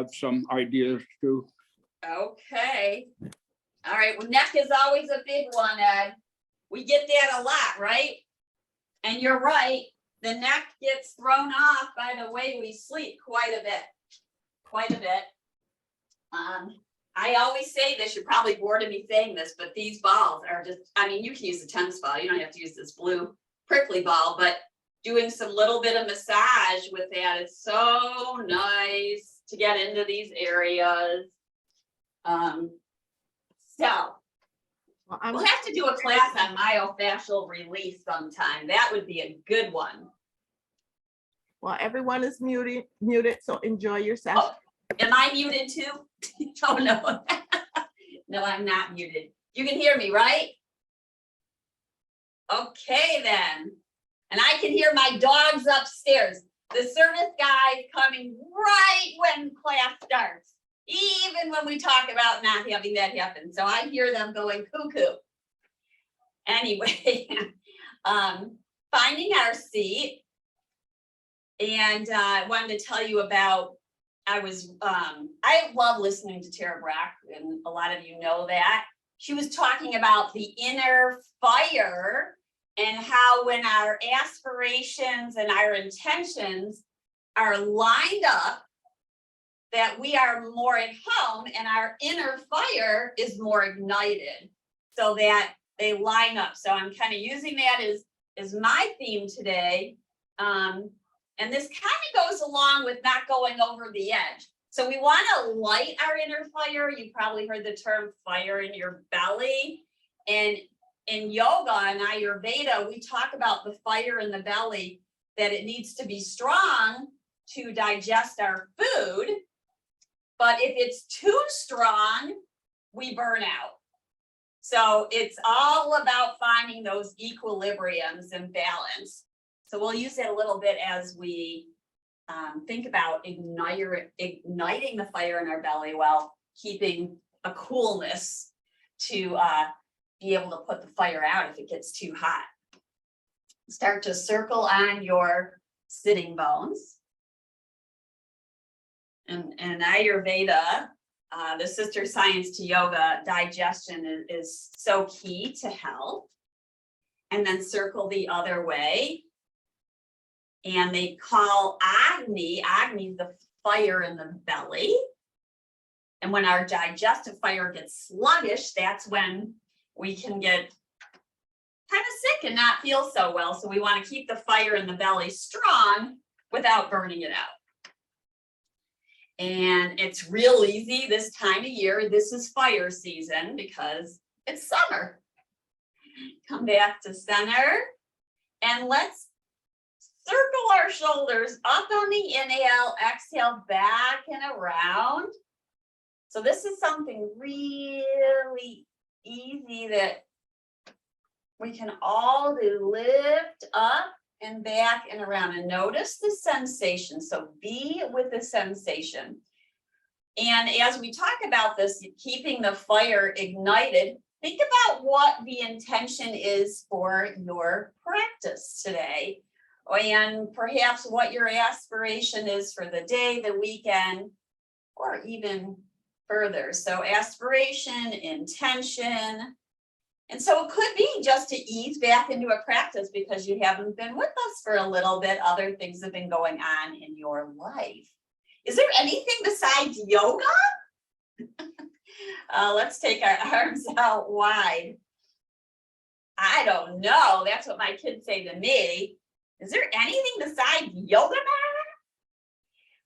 have some ideas too. Okay. All right. Well, neck is always a big one, Ed. We get that a lot, right? And you're right. The neck gets thrown off by the way we sleep quite a bit. Quite a bit. I always say this, you're probably bored of me saying this, but these balls are just, I mean, you can use a tennis ball. You don't have to use this blue prickly ball, but doing some little bit of massage with that is so nice to get into these areas. So we'll have to do a class on myofascial release sometime. That would be a good one. Well, everyone is muted, so enjoy your session. Oh, am I muted too? Oh, no. No, I'm not muted. You can hear me, right? Okay, then. And I can hear my dogs upstairs. The service guy coming right when class starts, even when we talk about not having that happen. So I hear them going cuckoo. Anyway, finding our seat. And I wanted to tell you about, I love listening to Tara Brock, and a lot of you know that. She was talking about the inner fire and how when our aspirations and our intentions are lined up, that we are more at home and our inner fire is more ignited so that they line up. So I'm kind of using that as my theme today. And this kind of goes along with not going over the edge. So we want to light our inner fire. You probably heard the term fire in your belly. And in yoga and Ayurveda, we talk about the fire in the belly, that it needs to be strong to digest our food. But if it's too strong, we burn out. So it's all about finding those equilibriums and balance. So we'll use it a little bit as we think about igniting the fire in our belly while keeping a coolness to be able to put the fire out if it gets too hot. Start to circle on your sitting bones. And Ayurveda, the sister science to yoga, digestion is so key to health. And then circle the other way. And they call Agni is the fire in the belly. And when our digestive fire gets sluggish, that's when we can get kind of sick and not feel so well. So we want to keep the fire in the belly strong without burning it out. And it's real easy this time of year. This is fire season because it's summer. Come back to center and let's circle our shoulders up on the inhale, exhale back and around. So this is something really easy that we can all do. Lift up and back and around and notice the sensation. So be with the sensation. And as we talk about this, keeping the fire ignited, think about what the intention is for your practice today. And perhaps what your aspiration is for the day, the weekend, or even further. So aspiration, intention. And so it could be just to ease back into a practice because you haven't been with us for a little bit. Other things have been going on in your life. Is there anything besides yoga? Let's take our arms out wide. I don't know. That's what my kids say to me. Is there anything besides yoga mat?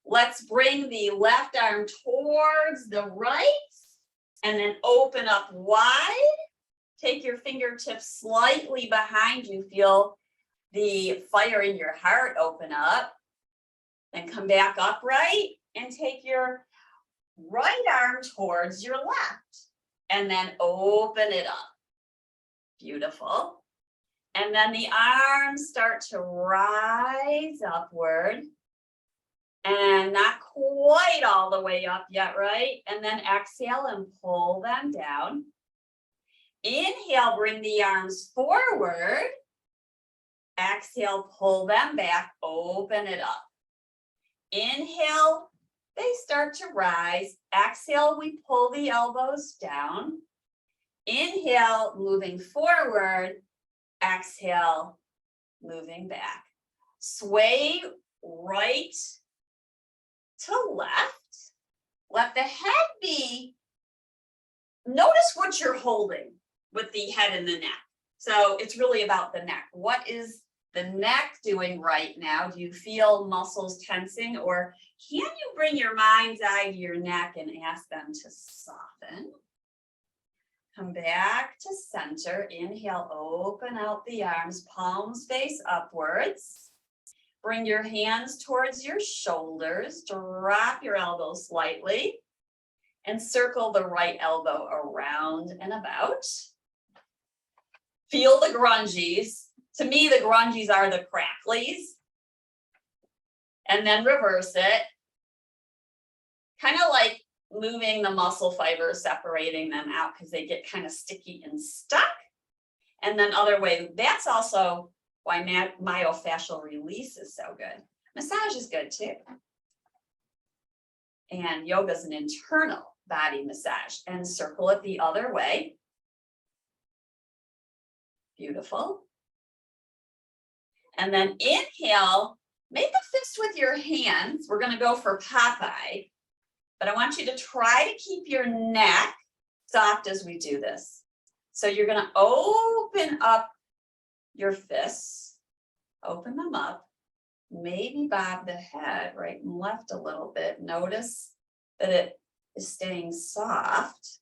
Let's bring the left arm towards the right and then open up wide. Take your fingertips slightly behind you. Feel the fire in your heart open up. Then come back upright and take your right arm towards your left and then open it up. Beautiful. And then the arms start to rise upward and not quite all the way up yet, right? And then exhale and pull them down. Inhale, bring the arms forward. Exhale, pull them back, open it up. Inhale, they start to rise. Exhale, we pull the elbows down. Inhale, moving forward. Exhale, moving back. Sway right to left. Let the head be, notice what you're holding with the head and the neck. So it's really about the neck. What is the neck doing right now? Do you feel muscles tensing, or can you bring your mind's eye to your neck and ask them to soften? Come back to center. Inhale, open out the arms, palms face upwards. Bring your hands towards your shoulders. Drop your elbows slightly and circle the right elbow around and about. Feel the grungies. To me, the grungies are the cracklies. And then reverse it. Kind of like moving the muscle fibers, separating them out because they get kind of sticky and stuck. And then other way, that's also why myofascial release is so good. Massage is good too. And yoga is an internal body massage. And circle it the other way. Beautiful. And then inhale, make a fist with your hands. We're going to go for Popeye. But I want you to try to keep your neck soft as we do this. So you're going to open up your fists, open them up, maybe bob the head right and left a little bit. Notice that it is staying soft.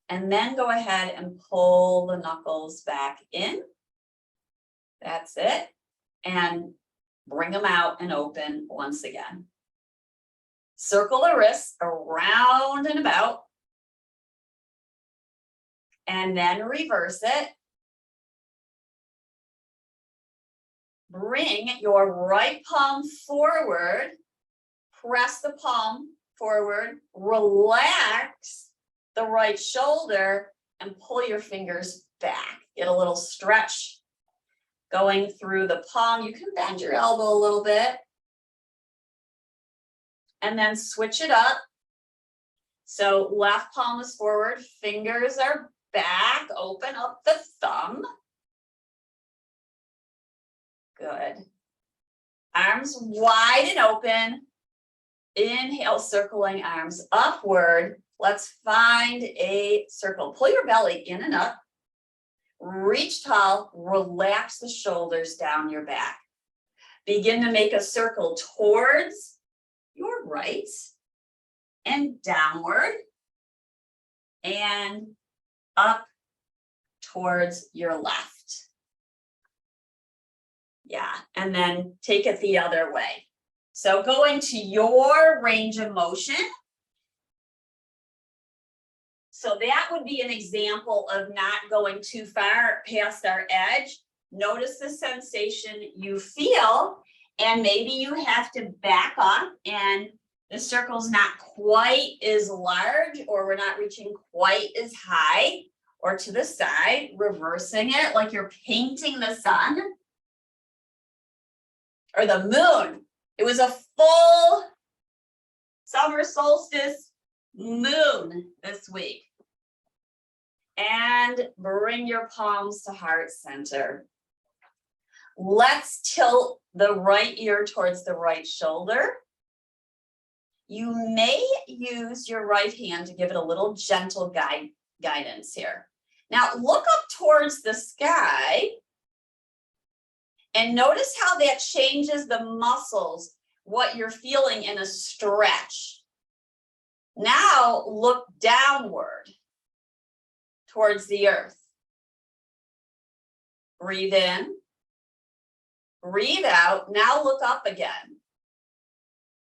And then go ahead and pull the knuckles back in. That's it. And bring them out and open once again. Circle the wrists around and about. And then reverse it. Bring your right palm forward. Press the palm forward. Relax the right shoulder and pull your fingers back. Get a little stretch going through the palm. You can bend your elbow a little bit. And then switch it up. So left palm is forward, fingers are back, open up the thumb. Good. Arms wide and open. Inhale, circling arms upward. Let's find a circle. Pull your belly in and up. Reach tall, relax the shoulders down your back. Begin to make a circle towards your right and downward and up towards your left. Yeah, and then take it the other way. So going to your range of motion. So that would be an example of not going too far past our edge. Notice the sensation you feel. And maybe you have to back up and the circle's not quite as large, or we're not reaching quite as high, or to the side, reversing it like you're painting the sun or the moon. It was a full summer solstice moon this week. And bring your palms to heart center. Let's tilt the right ear towards the right shoulder. You may use your right hand to give it a little gentle guidance here. Now look up towards the sky and notice how that changes the muscles, what you're feeling in a stretch. Now look downward towards the earth. Breathe in. Breathe out. Now look up again.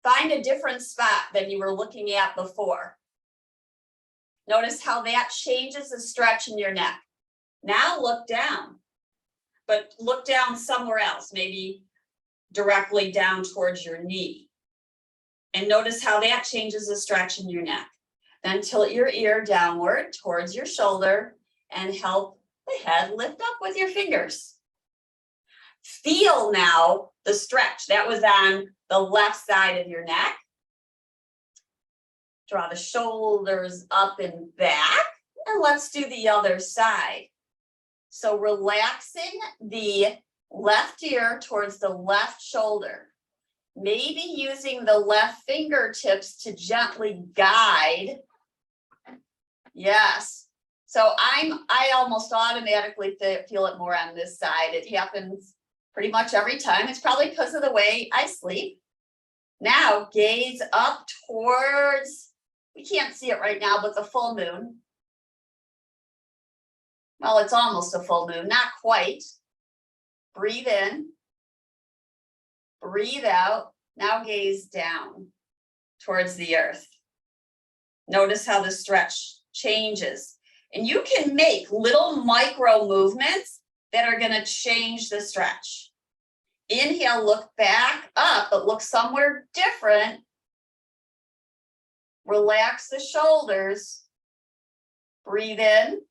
Find a different spot than you were looking at before. Notice how that changes the stretch in your neck. Now look down, but look down somewhere else, maybe directly down towards your knee. And notice how that changes the stretch in your neck. Then tilt your ear downward towards your shoulder and help the head lift up with your fingers. Feel now the stretch that was on the left side of your neck. Draw the shoulders up and back, and let's do the other side. So relaxing the left ear towards the left shoulder. Maybe using the left fingertips to gently guide. Yes. So I almost automatically feel it more on this side. It happens pretty much every time. It's probably because of the way I sleep. Now gaze up towards, we can't see it right now, but the full moon. Well, it's almost a full moon, not quite. Breathe in. Breathe out. Now gaze down towards the earth. Notice how the stretch changes. And you can make little micro movements that are going to change the stretch. Inhale, look back up, but look somewhere different. Relax the shoulders. Breathe in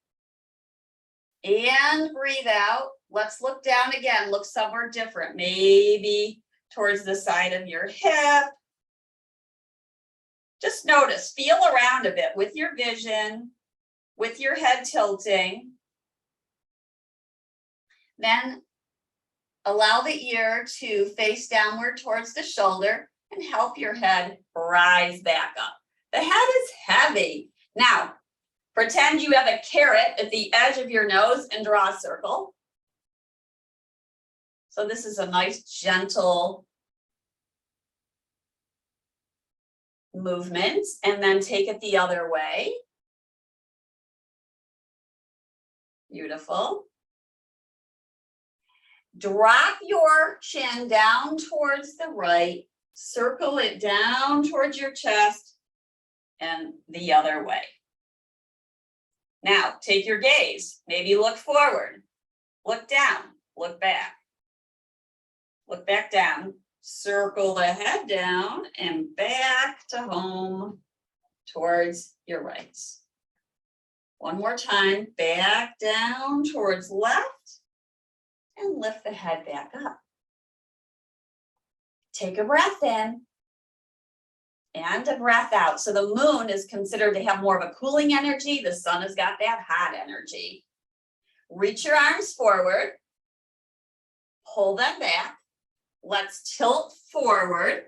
and breathe out. Let's look down again. Look somewhere different. Maybe towards the side of your hip. Just notice, feel around a bit with your vision, with your head tilting. Then allow the ear to face downward towards the shoulder and help your head rise back up. The head is heavy. Now, pretend you have a carrot at the edge of your nose and draw a circle. So this is a nice, gentle movement, and then take it the other way. Beautiful. Drop your chin down towards the right, circle it down towards your chest, and the other way. Now, take your gaze. Maybe look forward, look down, look back. Look back down, circle the head down and back to home towards your right. One more time, back down towards left and lift the head back up. Take a breath in and a breath out. So the moon is considered to have more of a cooling energy. The sun has got that hot energy. Reach your arms forward, pull them back. Let's tilt forward.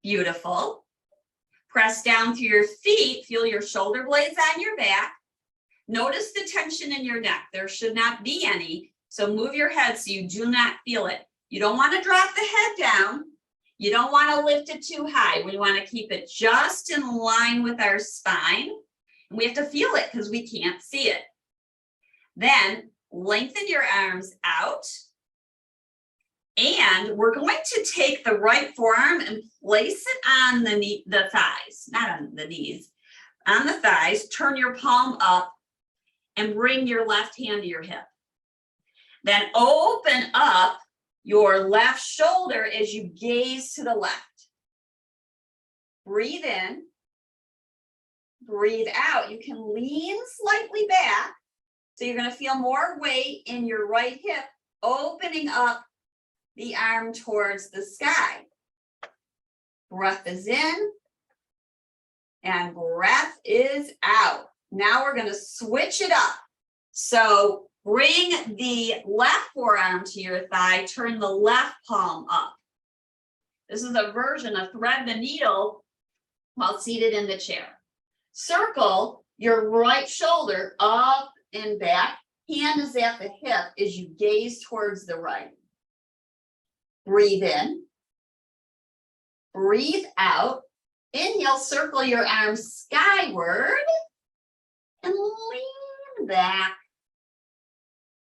Beautiful. Press down through your feet. Feel your shoulder blades on your back. Notice the tension in your neck. There should not be any. So move your head so you do not feel it. You don't want to drop the head down. You don't want to lift it too high. We want to keep it just in line with our spine. And we have to feel it because we can't see it. Then lengthen your arms out. And we're going to take the right forearm and place it on the thighs, not on the knees, on the thighs. Turn your palm up and bring your left hand to your hip. Then open up your left shoulder as you gaze to the left. Breathe in, breathe out. You can lean slightly back. So you're going to feel more weight in your right hip, opening up the arm towards the sky. Breath is in and breath is out. Now we're going to switch it up. So bring the left forearm to your thigh, turn the left palm up. This is a version of thread the needle while seated in the chair. Circle your right shoulder up and back. Hand is at the hip as you gaze towards the right. Breathe in, breathe out. Inhale, circle your arms skyward and lean back.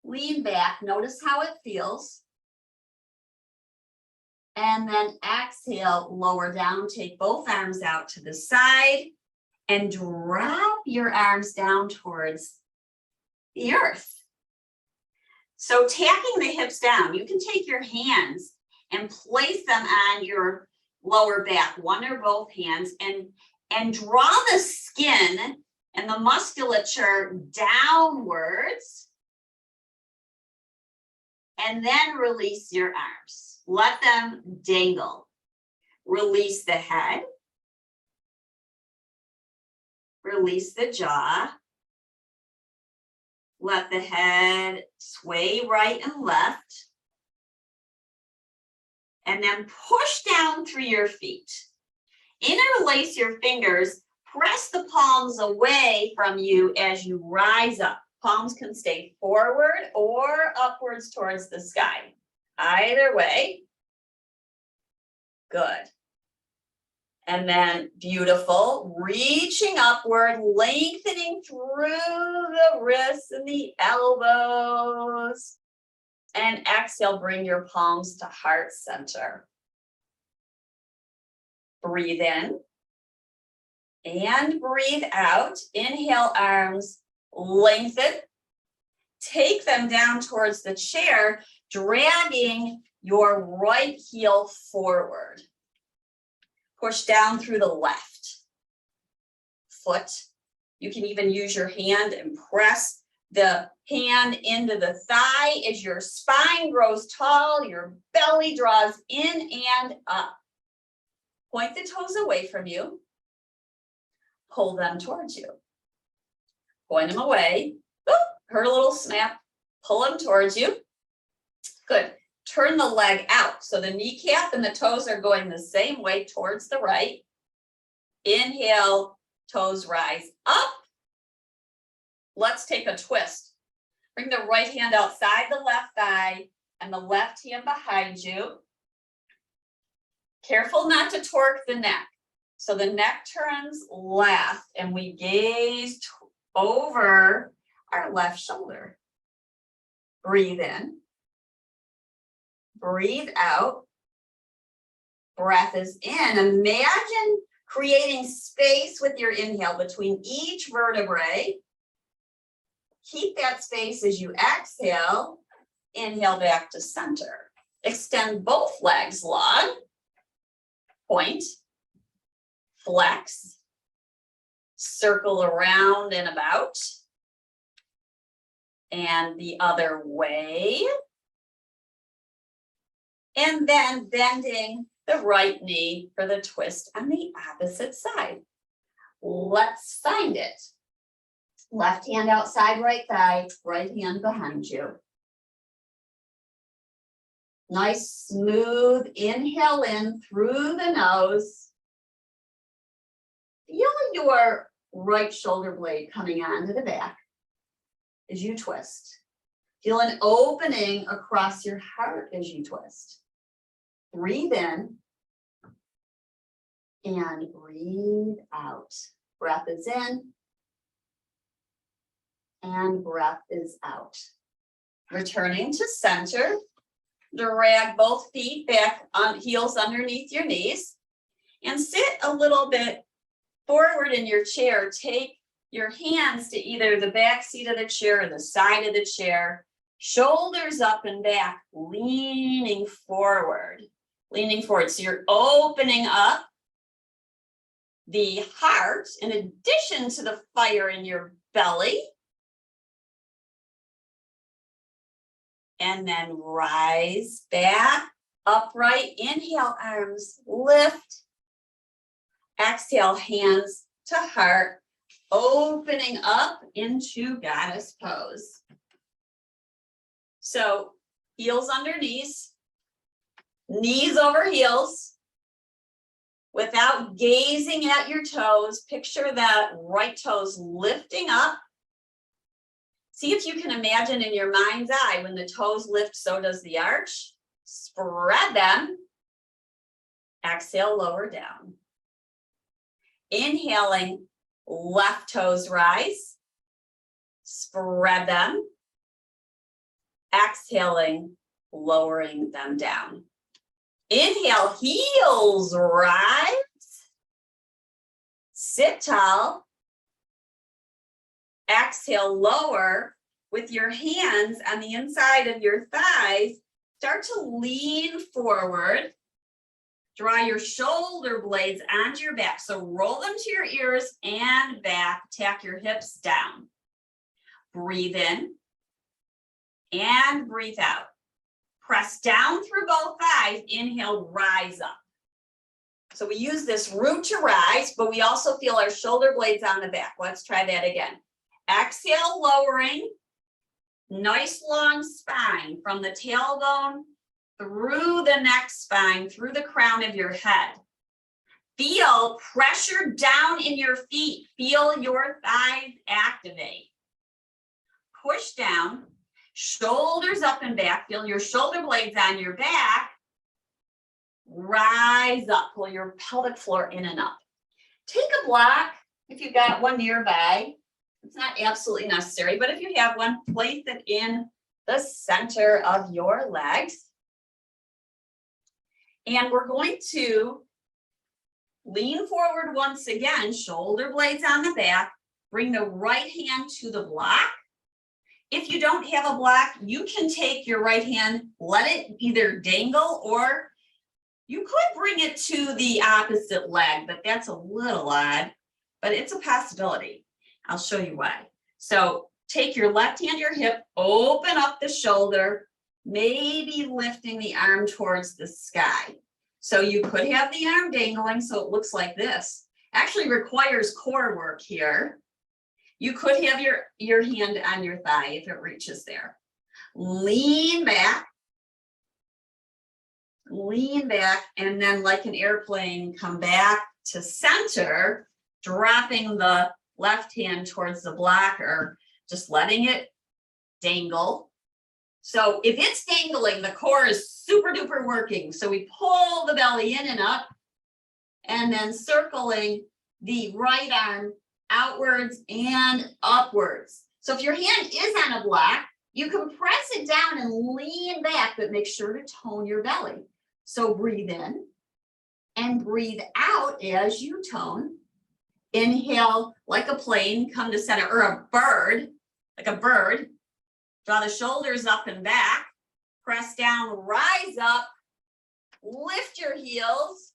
Lean back, notice how it feels. And then exhale, lower down, take both arms out to the side and drop your arms down towards the earth. So tapping the hips down, you can take your hands and place them on your lower back, one or both hands, and draw the skin and the musculature downwards, and then release your arms. Let them dangle. Release the head. Release the jaw. Let the head sway right and left. And then push down through your feet. Interlace your fingers. Press the palms away from you as you rise up. Palms can stay forward or upwards towards the sky. Either way. Good. And then beautiful, reaching upward, lengthening through the wrists and the elbows. And exhale, bring your palms to heart center. Breathe in and breathe out. Inhale, arms lengthen. Take them down towards the chair, dragging your right heel forward. Push down through the left foot. You can even use your hand and press the hand into the thigh as your spine grows tall, your belly draws in and up. Point the toes away from you. Pull them towards you. Point them away. Oop, heard a little snap. Pull them towards you. Good. Turn the leg out. So the kneecap and the toes are going the same way towards the right. Inhale, toes rise up. Let's take a twist. Bring the right hand outside the left thigh and the left hand behind you. Careful not to torque the neck. So the neck turns left and we gaze over our left shoulder. Breathe in. Breathe out. Breath is in. Imagine creating space with your inhale between each vertebrae. Keep that space as you exhale. Inhale back to center. Extend both legs long. Point. Flex. Circle around and about. And the other way. And then bending the right knee for the twist on the opposite side. Let's find it. Left hand outside right thigh, right hand behind you. Nice smooth inhale in through the nose. Feel your right shoulder blade coming onto the back as you twist. Feel an opening across your heart as you twist. Breathe in and breathe out. Breath is in and breath is out. Returning to center, drag both feet back on heels underneath your knees and sit a little bit forward in your chair. Take your hands to either the back seat of the chair or the side of the chair. Shoulders up and back, leaning forward. Leaning forward. So you're opening up the heart in addition to the fire in your belly. And then rise back, upright. Inhale, arms lift. Exhale, hands to heart. Opening up into goddess pose. So heels under knees. Knees over heels. Without gazing at your toes, picture that right toes lifting up. See if you can imagine in your mind's eye, when the toes lift, so does the arch. Spread them. Exhale, lower down. Inhaling, left toes rise. Spread them. Exhaling, lowering them down. Inhale, heels rise. Sit tall. Exhale, lower with your hands on the inside of your thighs. Start to lean forward. Draw your shoulder blades onto your back. So roll them to your ears and back. Tack your hips down. Breathe in and breathe out. Press down through both thighs. Inhale, rise up. So we use this root to rise, but we also feel our shoulder blades on the back. Let's try that again. Exhale, lowering. Nice long spine from the tailbone through the neck spine, through the crown of your head. Feel pressure down in your feet. Feel your thighs activate. Push down, shoulders up and back. Feel your shoulder blades on your back. Rise up, pull your pelvic floor in and up. Take a block if you've got one nearby. It's not absolutely necessary, but if you have one, place it in the center of your legs. And we're going to lean forward once again, shoulder blades on the back. Bring the right hand to the block. If you don't have a block, you can take your right hand, let it either dangle, or you could bring it to the opposite leg, but that's a little odd, but it's a possibility. I'll show you why. So take your left hand to your hip, open up the shoulder, maybe lifting the arm towards the sky. So you could have the arm dangling, so it looks like this. Actually requires core work here. You could have your hand on your thigh if it reaches there. Lean back, and then like an airplane, come back to center, dropping the left hand towards the blocker, just letting it dangle. So if it's dangling, the core is super duper working. So we pull the belly in and up, and then circling the right arm outwards and upwards. So if your hand is on a block, you can press it down and lean back, but make sure to tone your belly. So breathe in and breathe out as you tone. Inhale like a plane, come to center, or a bird, like a bird. Draw the shoulders up and back, press down, rise up, lift your heels,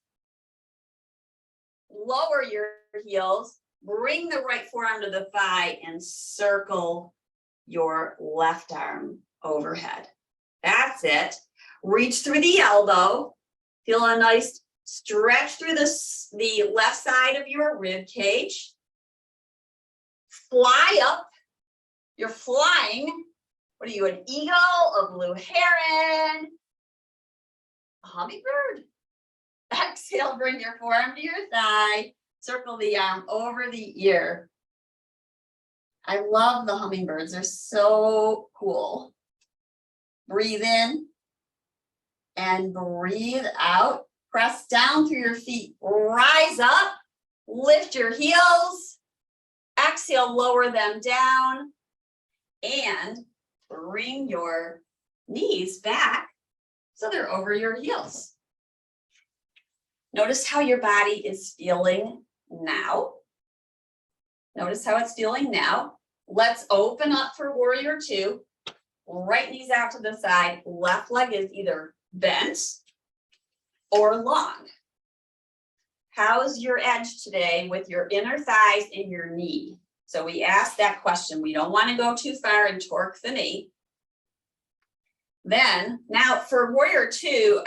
lower your heels, bring the right forearm to the thigh and circle your left arm overhead. That's it. Reach through the elbow, feel a nice stretch through the left side of your rib cage. Fly up. You're flying. What are you, an eagle, a blue heron, a hummingbird? Exhale, bring your forearm to your thigh. Circle the arm over the ear. I love the hummingbirds. They're so cool. Breathe in and breathe out. Press down through your feet. Rise up. Lift your heels. Exhale, lower them down. And bring your knees back so they're over your heels. Notice how your body is feeling now. Notice how it's feeling now. Let's open up for warrior two. Right knees out to the side. Left leg is either bent or long. How's your edge today with your inner thighs and your knee? So we asked that question. We don't want to go too far and torque the knee. Then, now for warrior two,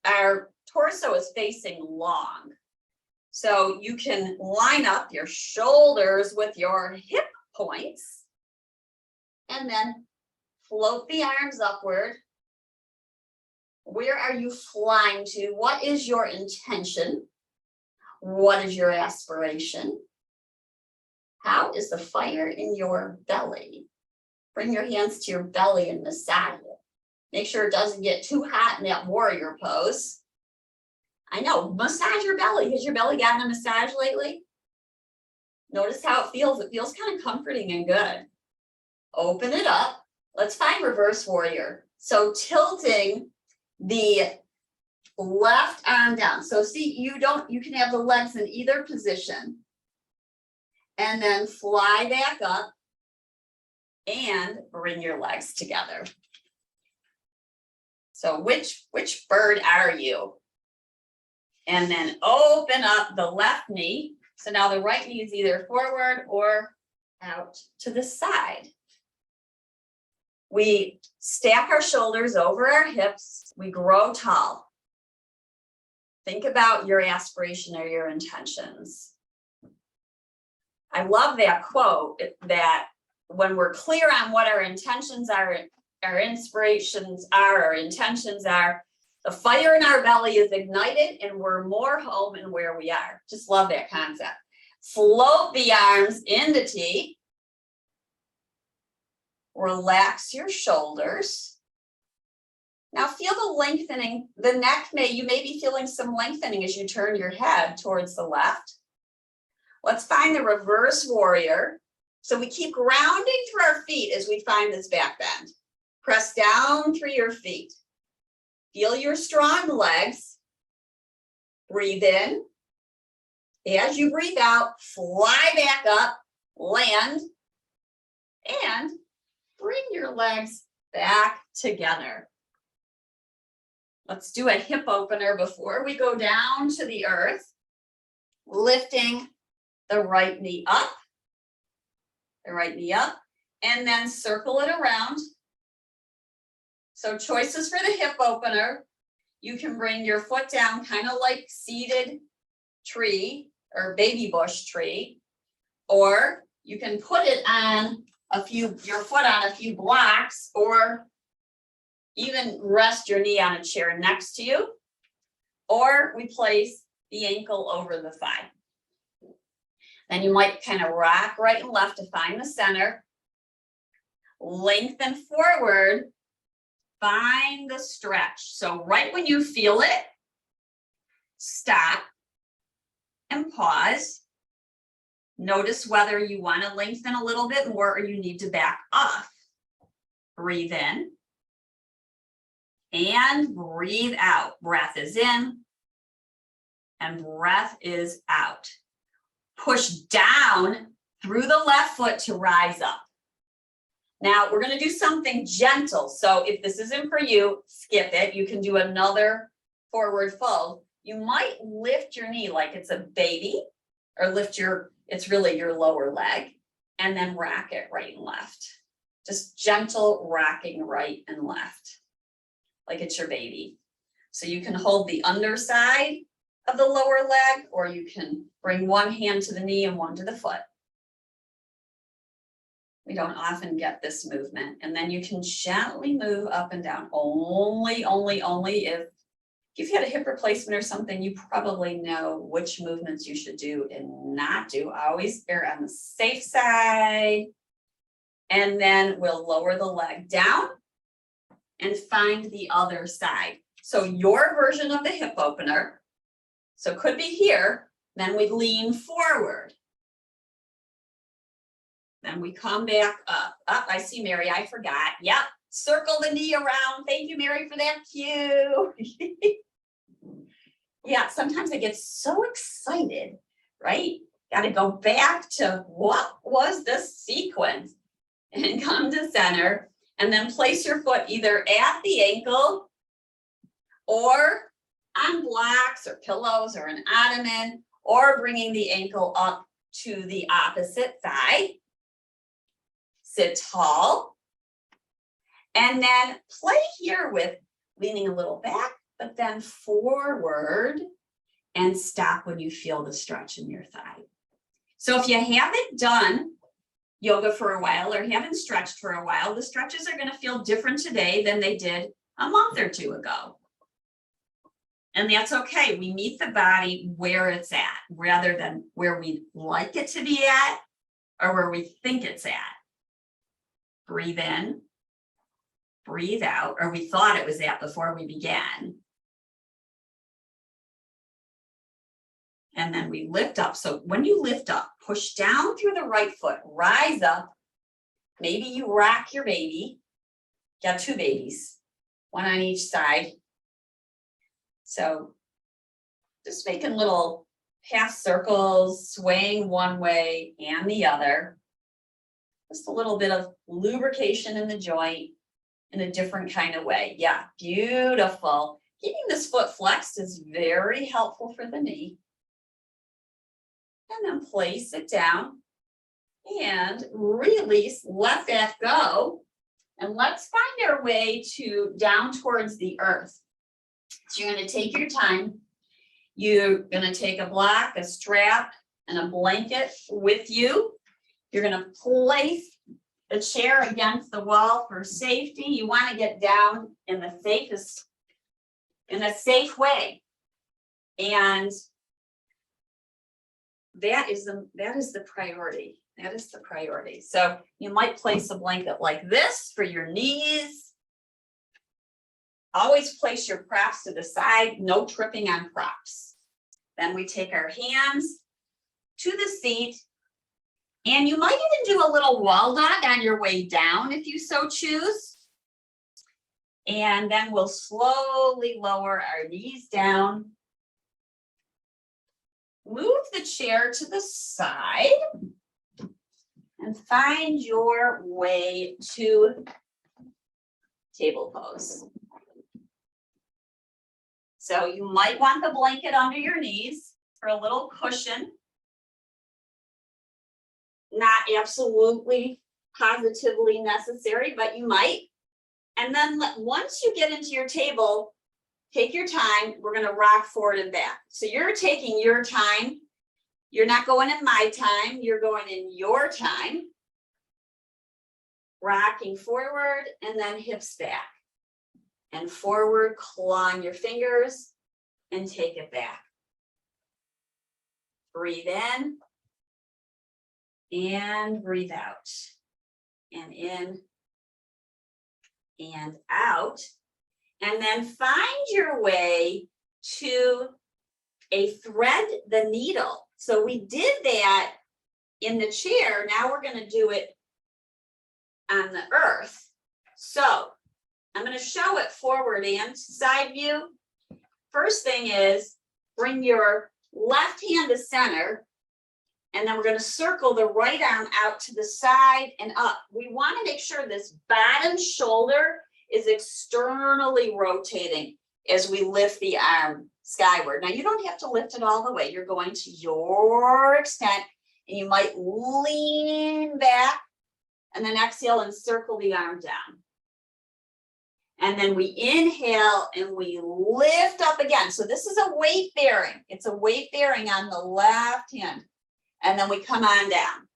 our torso is facing long. So you can line up your shoulders with your hip points and then float the arms upward. Where are you flying to? What is your intention? What is your aspiration? How is the fire in your belly? Bring your hands to your belly and massage it. Make sure it doesn't get too hot in that warrior pose. I know, massage your belly. Has your belly gotten a massage lately? Notice how it feels. It feels kind of comforting and good. Open it up. Let's find reverse warrior. So tilting the left arm down. So see, you can have the legs in either position. And then fly back up and bring your legs together. So which bird are you? And then open up the left knee. So now the right knee is either forward or out to the side. We stack our shoulders over our hips. We grow tall. Think about your aspiration or your intentions. I love that quote that when we're clear on what our intentions are, our inspirations are, our intentions are, the fire in our belly is ignited and we're more home in where we are. Just love that concept. Float the arms into T. Relax your shoulders. Now feel the lengthening. The neck you may be feeling some lengthening as you turn your head towards the left. Let's find the reverse warrior. So we keep grounding through our feet as we find this back bend. Press down through your feet. Feel your strong legs. Breathe in. As you breathe out, fly back up, land, and bring your legs back together. Let's do a hip opener before we go down to the earth. Lifting the right knee up, and then circle it around. So choices for the hip opener. You can bring your foot down kind of like seated tree or baby bush tree, or you can put it on your foot on a few blocks, or even rest your knee on a chair next to you, or we place the ankle over the thigh. Then you might kind of rock right and left to find the center. Lengthen forward, find the stretch. So right when you feel it, stop and pause. Notice whether you want to lengthen a little bit more or you need to back off. Breathe in and breathe out. Breath is in and breath is out. Push down through the left foot to rise up. Now we're going to do something gentle. So if this isn't for you, skip it. You can do another forward fold. You might lift your knee like it's a baby, or it's really your lower leg, and then rock it right and left. Just gentle rocking right and left, like it's your baby. So you can hold the underside of the lower leg, or you can bring one hand to the knee and one to the foot. We don't often get this movement. And then you can gently move up and down. Only if you've had a hip replacement or something, you probably know which movements you should do and not do. Always err on the safe side. And then we'll lower the leg down and find the other side. So your version of the hip opener, so could be here, then we lean forward. Then we come back up. I see Mary, I forgot. Yep, circle the knee around. Thank you, Mary, for that cue. Yeah, sometimes I get so excited, right? Got to go back to what was this sequence and come to center, and then place your foot either at the ankle or on blocks or pillows or an ottoman, or bringing the ankle up to the opposite thigh. Sit tall, and then play here with leaning a little back, but then forward, and stop when you feel the stretch in your thigh. So if you haven't done yoga for a while or haven't stretched for a while, the stretches are going to feel different today than they did a month or two ago. And that's okay. We meet the body where it's at, rather than where we'd like it to be at or where we think it's at. Breathe in, breathe out, or we thought it was at before we began. And then we lift up. So when you lift up, push down through the right foot, rise up. Maybe you rock your baby. Got two babies, one on each side. So just making little half circles, swaying one way and the other. Just a little bit of lubrication in the joint in a different kind of way. Yeah, beautiful. Keeping this foot flexed is very helpful for the knee. And then place it down and release, let that go. And let's find our way down towards the earth. So you're going to take your time You're gonna take a block, a strap, and a blanket with you. You're gonna place the chair against the wall for safety. You wanna get down in the safest, in a safe way. And that is the priority. That is the priority. So you might place a blanket like this for your knees. Always place your props to the side, no tripping on props. Then we take our hands to the seat, and you might even do a little wall dog on your way down if you so choose. And then we'll slowly lower our knees down. Move the chair to the side and find your way to table pose. So you might want the blanket under your knees for a little cushion. Not absolutely positively necessary, but you might. And then once you get into your table, take your time. We're going to rock forward and back. So you're taking your time. You're not going in my time. You're going in your time. Rocking forward and then hips back. And forward, clawing your fingers and take it back. Breathe in and breathe out. And in and out. And then find your way to a thread the needle. So we did that in the chair. Now we're going to do it on the earth. So I'm going to show it forward and side view. First thing is bring your left hand to center, and then we're going to circle the right arm out to the side and up. We want to make sure this bottom shoulder is externally rotating as we lift the arm skyward. Now you don't have to lift it all the way. You're going to your extent, and you might lean back and then exhale and circle the arm down. And then we inhale and we lift up again. So this is a weight bearing. It's a weight bearing on the left hand. And then we come on down.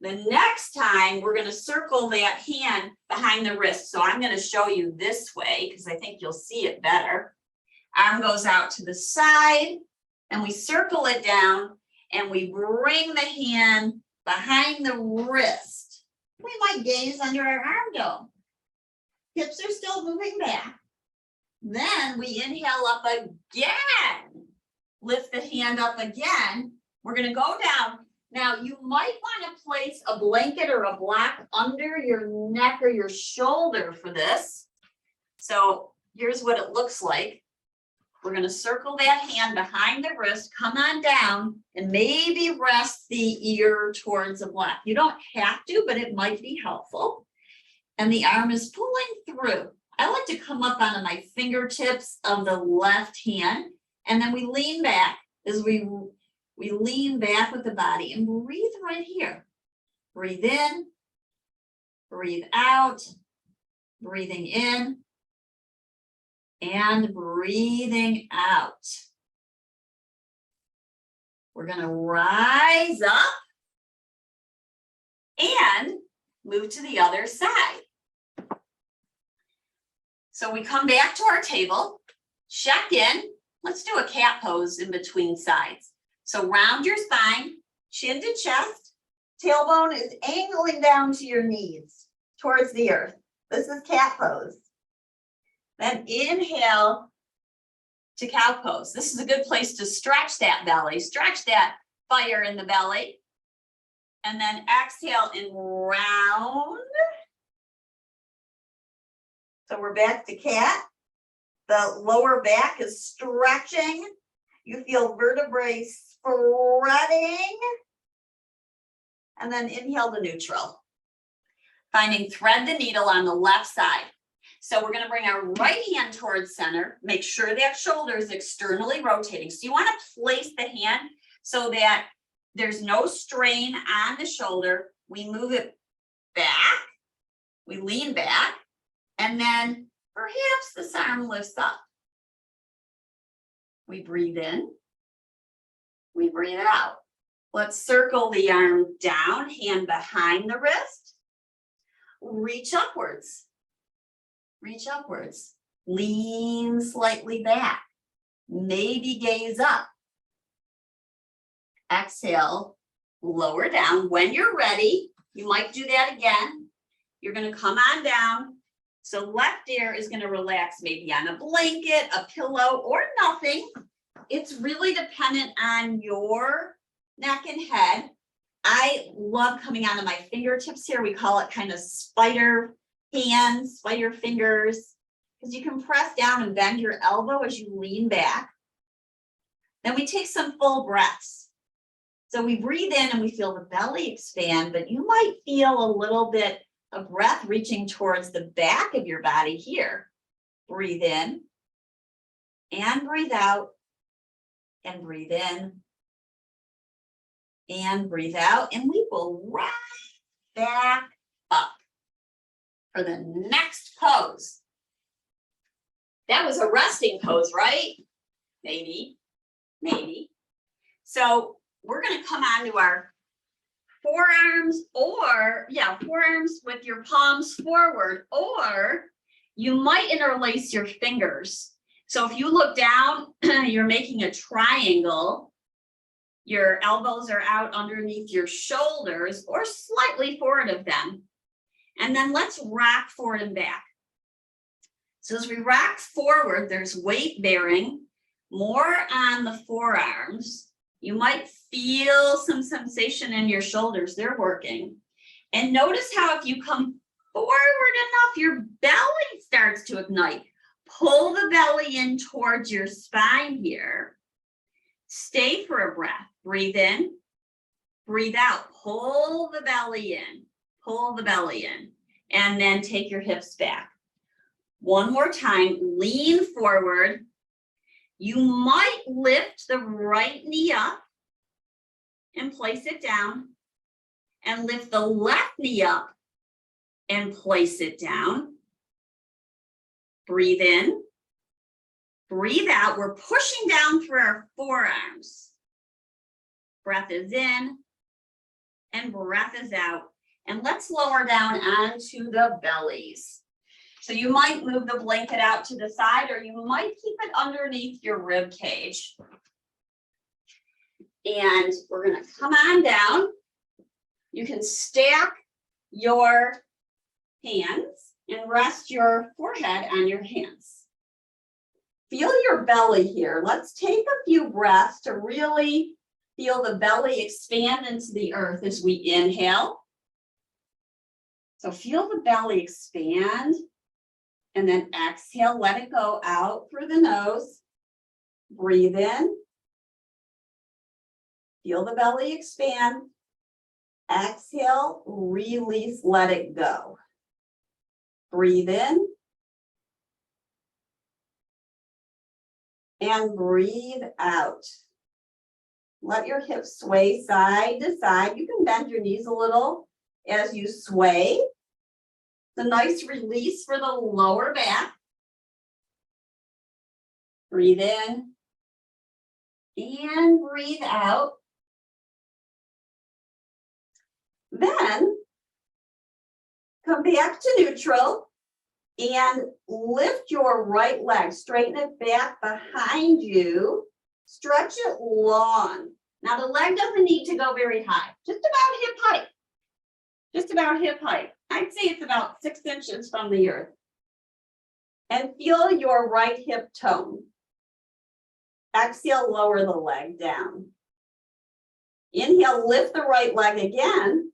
The next time we're going to circle that hand behind the wrist. So I'm going to show you this way because I think you'll see it better. Arm goes out to the side and we circle it down and we bring the hand behind the wrist. We might gaze under our arm dome. Hips are still moving back. Then we inhale up again. Lift the hand up again. We're going to go down. Now you might want to place a blanket or a block under your neck or your shoulder for this. So here's what it looks like. We're going to circle that hand behind the wrist, come on down, and maybe rest the ear towards a block. You don't have to, but it might be helpful. And the arm is pulling through. I like to come up onto my fingertips of the left hand, and then we lean back as we lean back with the body and breathe right here. Breathe in, breathe out, breathing in, and breathing out. We're going to rise up and move to the other side. So we come back to our table, check in. Let's do a cat pose in between sides. So round your spine, chin to chest, tailbone is angling down to your knees towards the earth. This is cat pose. Then inhale to cow pose. This is a good place to stretch that belly, stretch that fire in the belly. And then exhale and round. So we're back to cat. The lower back is stretching. You feel vertebrae spreading. And then inhale to neutral. Finding thread the needle on the left side. So we're going to bring our right hand towards center. Make sure that shoulder is externally rotating. So you want to place the hand so that there's no strain on the shoulder. We move it back. We lean back. And then perhaps this arm lifts up. We breathe in. We breathe out. Let's circle the arm down, hand behind the wrist. Reach upwards. Reach upwards. Lean slightly back. Maybe gaze up. Exhale, lower down. When you're ready, you might do that again. You're going to come on down. So left ear is going to relax maybe on a blanket, a pillow, or nothing. It's really dependent on your neck and head. I love coming onto my fingertips here. We call it kind of spider hands, spider fingers, because you can press down and bend your elbow as you lean back. Then we take some full breaths. So we breathe in and we feel the belly expand, but you might feel a little bit of breath reaching towards the back of your body here. Breathe in and breathe out and breathe in and breathe out, and we will rise back up for the next pose. That was a resting pose, right? Maybe. So we're going to come on to our forearms, or forearms with your palms forward, or you might interlace your fingers. So if you look down, you're making a triangle. Your elbows are out underneath your shoulders or slightly forward of them. And then let's rock forward and back. So as we rock forward, there's weight bearing more on the forearms. You might feel some sensation in your shoulders. They're working. And notice how if you come forward enough, your belly starts to ignite. Pull the belly in towards your spine here. Stay for a breath. Breathe in, breathe out. Pull the belly in, pull the belly in, and then take your hips back. One more time, lean forward. You might lift the right knee up and place it down, and lift the left knee up and place it down. Breathe in, breathe out. We're pushing down through our forearms. Breath is in and breath is out. And let's lower down onto the bellies. So you might move the blanket out to the side, or you might keep it underneath your rib cage. And we're going to come on down. You can stack your hands and rest your forehead on your hands. Feel your belly here. Let's take a few breaths to really feel the belly expand into the earth as we inhale. So feel the belly expand, and then exhale, let it go out through the nose. Breathe in. Feel the belly expand. Exhale, release, let it go. Breathe in. And breathe out. Let your hips sway side to side. You can bend your knees a little as you sway. It's a nice release for the lower back. Breathe in and breathe out. Then come back to neutral and lift your right leg. Straighten it back behind you. Stretch it long. Now the leg doesn't need to go very high, just about hip height. Just about hip height. I'd say it's about 6 inches from the earth. And feel your right hip tone. Exhale, lower the leg down. Inhale, lift the right leg again.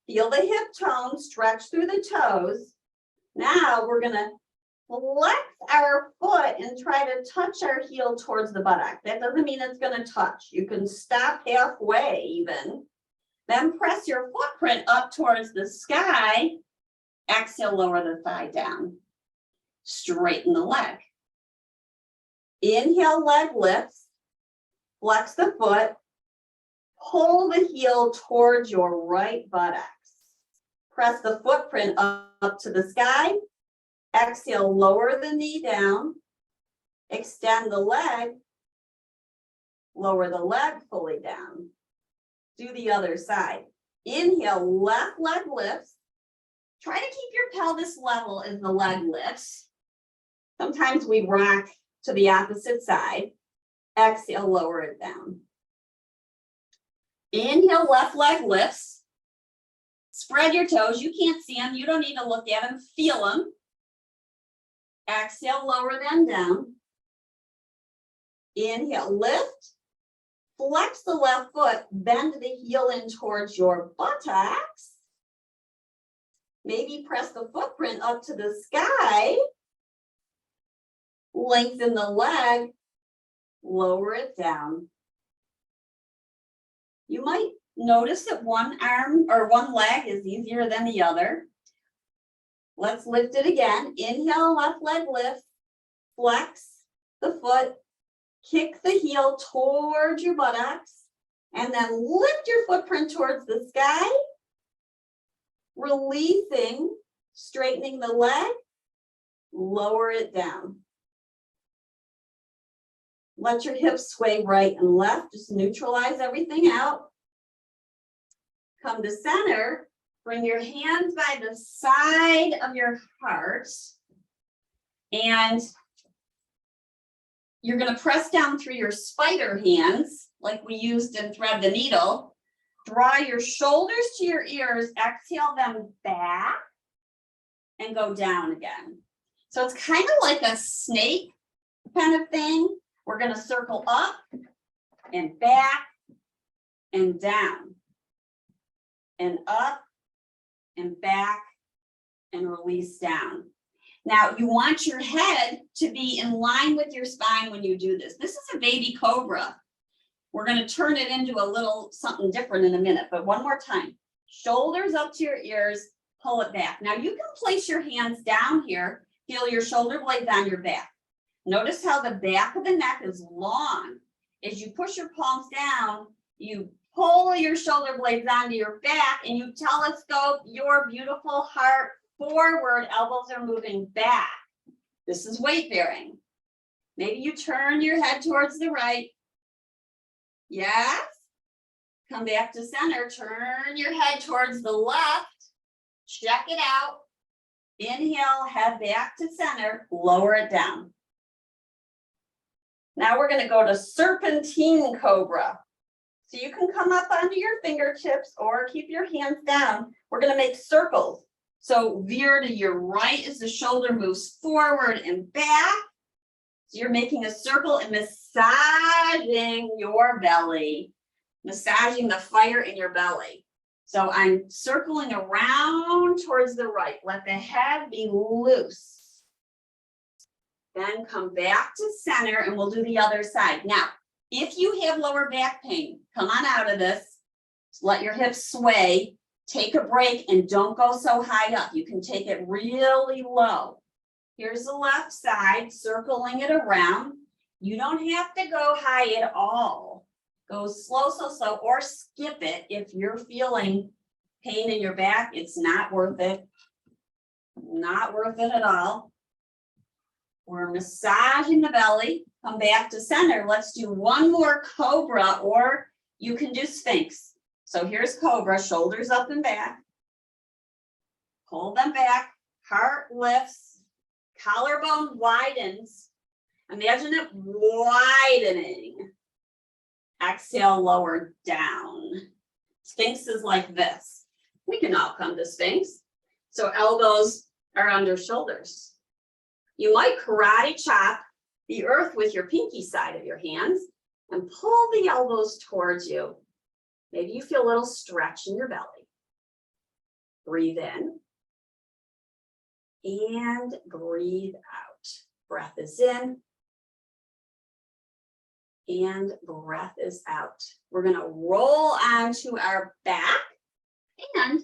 Feel the hip tone, stretch through the toes. Now we're going to flex our foot and try to touch our heel towards the buttock. That doesn't mean it's going to touch. You can stop halfway even. Then press your footprint up towards the sky. Exhale, lower the thigh down. Straighten the leg. Inhale, leg lifts. Flex the foot. Pull the heel towards your right buttocks. Press the footprint up to the sky. Exhale, lower the knee down. Extend the leg. Lower the leg fully down. Do the other side. Inhale, left leg lifts. Try to keep your pelvis level as the leg lifts. Sometimes we rock to the opposite side. Exhale, lower it down. Inhale, left leg lifts. Spread your toes. You can't see them. You don't need to look at them. Feel them. Exhale, lower them down. Inhale, lift. Flex the left foot. Bend the heel in towards your buttocks. Maybe press the footprint up to the sky. Lengthen the leg. Lower it down. You might notice that one arm or one leg is easier than the other. Let's lift it again. Inhale, left leg lift. Flex the foot. Kick the heel towards your buttocks. And then lift your footprint towards the sky. Releasing, straightening the leg. Lower it down. Let your hips sway right and left. Just neutralize everything out. Come to center. Bring your hands by the side of your heart. And you're going to press down through your spider hands, like we used in Thread the Needle. Draw your shoulders to your ears. Exhale them back. And go down again. So it's kind of like a snake kind of thing. We're going to circle up and back and down and up and back and release down. Now you want your head to be in line with your spine when you do this. This is a baby cobra. We're going to turn it into a little something different in a minute, but one more time. Shoulders up to your ears, pull it back. Now you can place your hands down here, feel your shoulder blades on your back. Notice how the back of the neck is long. As you push your palms down, you pull your shoulder blades onto your back and you telescope your beautiful heart forward. Elbows are moving back. This is weight bearing. Maybe you turn your head towards the right. Yes. Come back to center. Turn your head towards the left. Check it out. Inhale, head back to center. Lower it down. Now we're going to go to Serpentine Cobra. So you can come up onto your fingertips or keep your hands down. We're going to make circles. So veer to your right as the shoulder moves forward and back. So you're making a circle and massaging your belly, massaging the fire in your belly. So I'm circling around towards the right. Let the head be loose. Then come back to center and we'll do the other side. Now, if you have lower back pain, come on out of this. Let your hips sway. Take a break and don't go so high up. You can take it really low. Here's the left side, circling it around. You don't have to go high at all. Go slow, slow, or skip it if you're feeling pain in your back. It's not worth it. Not worth it at all. We're massaging the belly. Come back to center. Let's do one more cobra, or you can do Sphinx. So here's cobra, shoulders up and back. Pull them back. Heart lifts. Collarbone widens. Imagine it widening. Exhale, lower down. Sphinx is like this. We can all come to Sphinx. So elbows are under shoulders. You might karate chop the earth with your pinky side of your hands and pull the elbows towards you. Maybe you feel a little stretch in your belly. Breathe in and breathe out. Breath is in and breath is out. We're going to roll onto our back and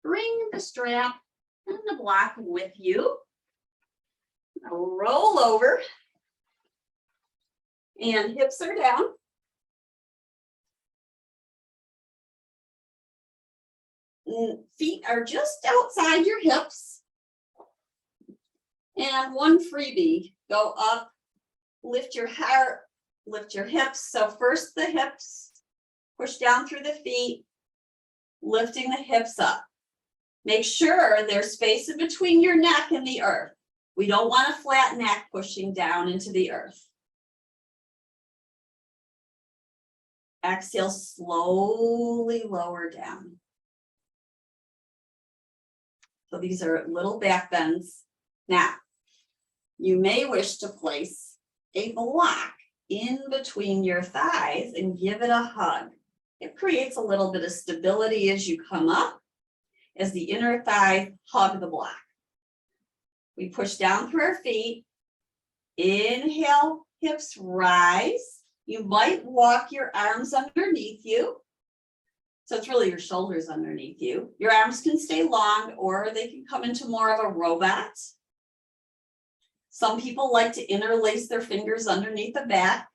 bring the strap and the block with you. Roll over and hips are down. Feet are just outside your hips. And one freebie, go up, lift your heart lift your hips. So first the hips, push down through the feet, lifting the hips up. Make sure there's space in between your neck and the earth. We don't want a flat neck pushing down into the earth. Exhale, slowly lower down. So these are little back bends. Now, you may wish to place a block in between your thighs and give it a hug. It creates a little bit of stability as you come up, as the inner thighs hug the block. We push down through our feet. Inhale, hips rise. You might walk your arms underneath you. So it's really your shoulders underneath you. Your arms can stay long or they can come into more of a robot. Some people like to interlace their fingers underneath the back,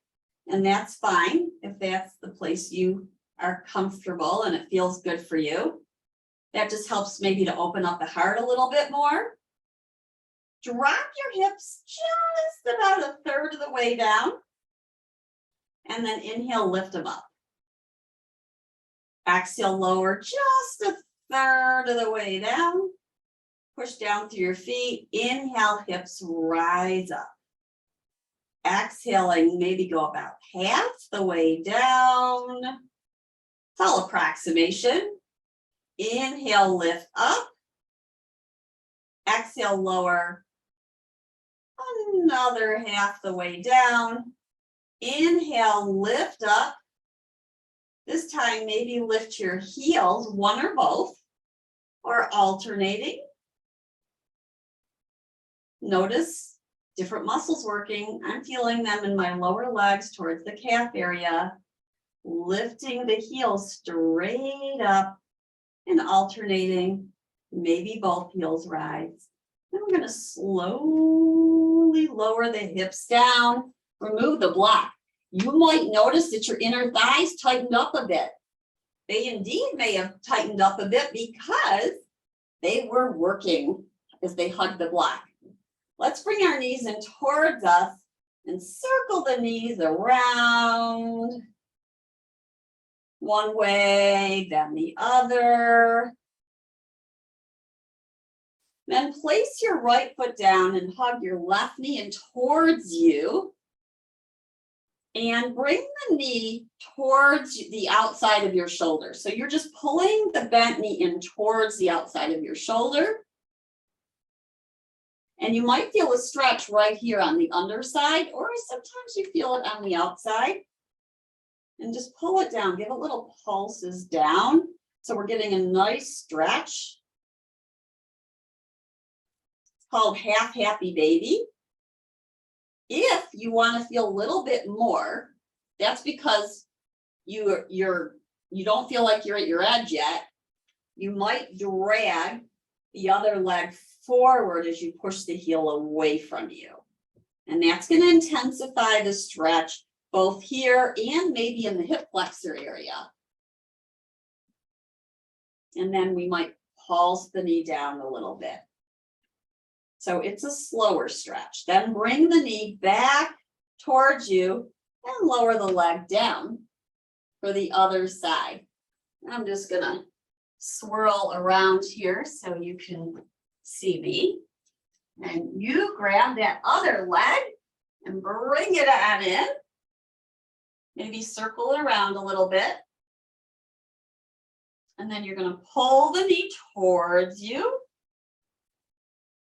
and that's fine if that's the place you are comfortable and it feels good for you. That just helps maybe to open up the heart a little bit more. Drop your hips just about a third of the way down. And then inhale, lift them up. Exhale, lower just a third of the way down. Push down through your feet. Inhale, hips rise up. Exhaling, maybe go about half the way down. It's all approximation. Inhale, lift up. Exhale, lower. Another half the way down. Inhale, lift up. This time, maybe lift your heels, one or both, or alternating. Notice different muscles working. I'm feeling them in my lower legs towards the calf area, lifting the heels straight up and alternating. Maybe both heels rise. Then we're going to slowly lower the hips down, remove the block. You might notice that your inner thighs tightened up a bit. They indeed may have tightened up a bit because they were working as they hugged the block. Let's bring our knees in towards us and circle the knees around. One way, then the other. Then place your right foot down and hug your left knee in towards you. And bring the knee towards the outside of your shoulder. So you're just pulling the bent knee in towards the outside of your shoulder. And you might feel a stretch right here on the underside, or sometimes you feel it on the outside. And just pull it down, give it little pulses down. So we're getting a nice stretch. It's called half happy baby. If you want to feel a little bit more, that's because you don't feel like you're at your edge yet. You might drag the other leg forward as you push the heel away from you. And that's going to intensify the stretch both here and maybe in the hip flexor area. And then we might pulse the knee down a little bit. So it's a slower stretch. Then bring the knee back towards you and lower the leg down for the other side. I'm just gonna swirl around here so you can see me. And you grab that other leg and bring it on in. Maybe circle it around a little bit. And then you're gonna pull the knee towards you.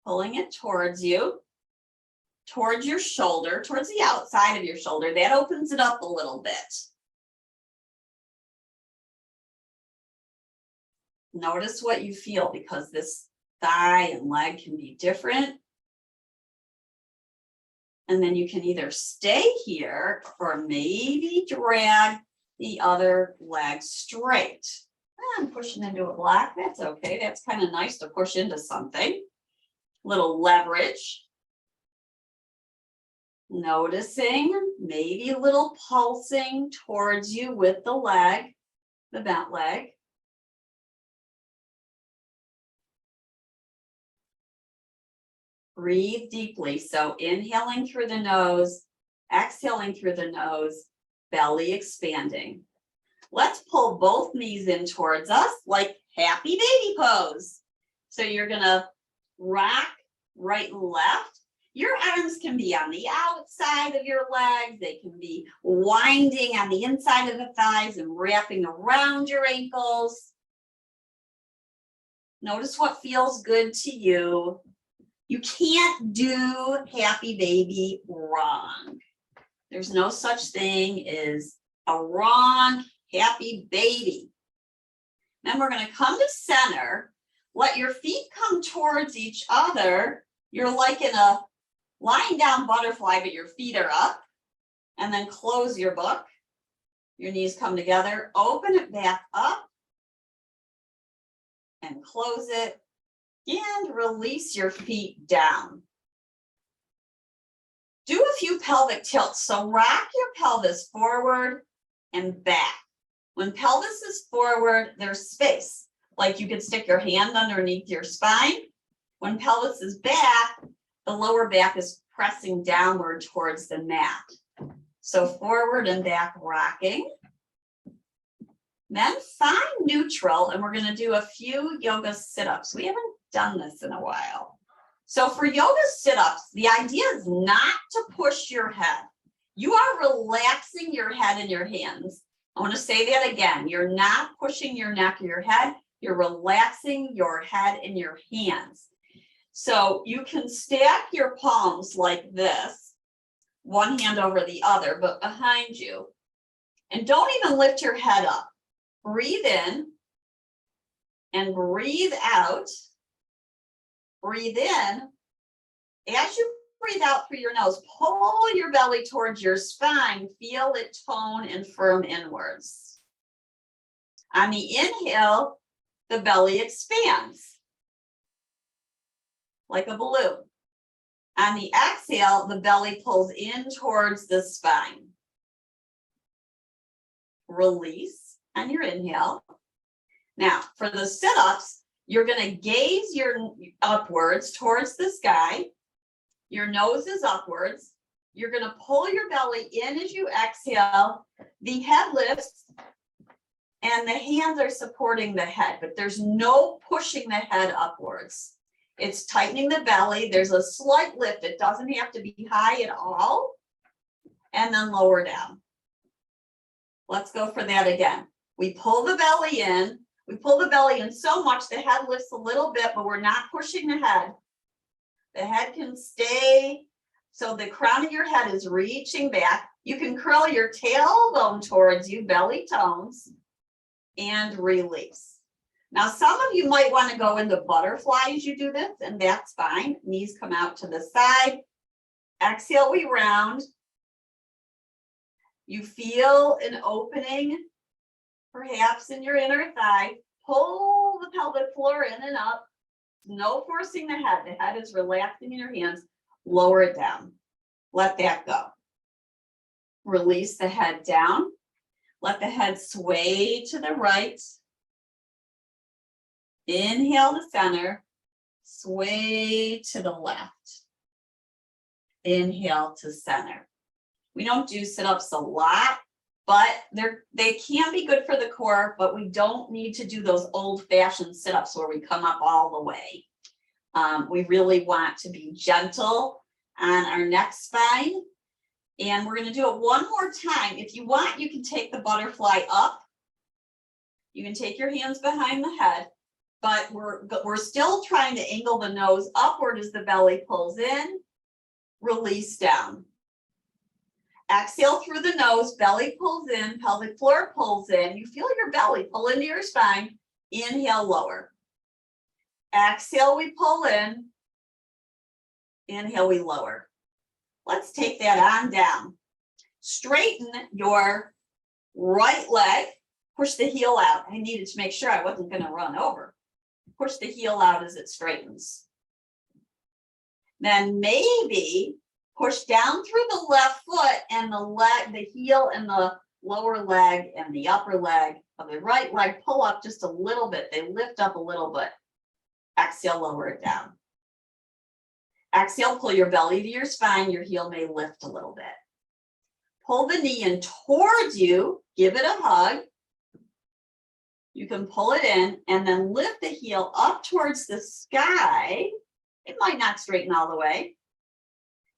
Pulling it towards you, towards your shoulder, towards the outside of your shoulder. That opens it up a little bit. Notice what you feel because this thigh and leg can be different. And then you can either stay here or maybe drag the other leg straight. I'm pushing into a block. That's okay. That's kind of nice to push into something. Little leverage. Noticing, maybe a little pulsing towards you with the leg, the bent leg. Breathe deeply. So inhaling through the nose, Exhaling through the nose, belly expanding. Let's pull both knees in towards us like happy baby pose. So you're gonna rock right and left. Your arms can be on the outside of your legs. They can be winding on the inside of the thighs and wrapping around your ankles. Notice what feels good to you. You can't do happy baby wrong. There's no such thing as a wrong happy baby. Then we're going to come to center. Let your feet come towards each other. You're like in a lying down butterfly, but your feet are up. And then close your book. Your knees come together. Open it back up. And close it. And release your feet down. Do a few pelvic tilts. So rock your pelvis forward and back. When pelvis is forward, there's space. Like you could stick your hand underneath your spine. When pelvis is back, the lower back is pressing downward towards the mat. So forward and back rocking. Then find neutral, and we're going to do a few yoga sit-ups. We haven't done this in a while. So for yoga sit-ups, the idea is not to push your head. You are relaxing your head and your hands. I want to say that again. You're not pushing your neck or your head. You're relaxing your head and your hands. So you can stack your palms like this, one hand over the other, but behind you. And don't even lift your head up. Breathe in and breathe out. Breathe in. As you breathe out through your nose, pull your belly towards your spine. Feel it tone and firm inwards. On the inhale, the belly expands like a balloon. On the exhale, the belly pulls in towards the spine. Release on your inhale. Now, for the sit-ups, you're going to gaze your upwards towards the sky. Your nose is upwards. You're going to pull your belly in as you exhale. The head lifts and the hands are supporting the head, but there's no pushing the head upwards. It's tightening the belly. There's a slight lift. It doesn't have to be high at all. And then lower down. Let's go for that again. We pull the belly in. We pull the belly in so much the head lifts a little bit, but we're not pushing the head. The head can stay, so the crown of your head is reaching back. You can curl your tailbone towards you, belly tones, and release. Now, some of you might want to go into butterfly as you do this, and that's fine. Knees come out to the side. Exhale, we round. You feel an opening, perhaps in your inner thigh. Pull the pelvic floor in and up. No forcing the head. The head is relaxing in your hands. Lower it down. Let that go. Release the head down. Let the head sway to the right. Inhale to center. Sway to the left. Inhale to center. We don't do sit-ups a lot, but they can be good for the core, but we don't need to do those old-fashioned sit-ups where we come up all the way. We really want to be gentle on our neck spine. And we're going to do it one more time. If you want, you can take the butterfly up. You can take your hands behind the head, but we're still trying to angle the nose upward as the belly pulls in. Release down. Exhale through the nose, belly pulls in, pelvic floor pulls in. You feel your belly pull into your spine. Inhale, lower. Exhale, we pull in. Inhale, we lower. Let's take that on down. Straighten your right leg. Push the heel out. I needed to make sure I wasn't going to run over. Push the heel out as it straightens. Then maybe push down through the left foot and the heel and the lower leg and the upper leg of the right leg pull up just a little bit. They lift up a little bit. Exhale, lower it down. Exhale, pull your belly to your spine. Your heel may lift a little bit. Pull the knee in towards you, give it a hug. You can pull it in and then lift the heel up towards the sky. It might not straighten all the way.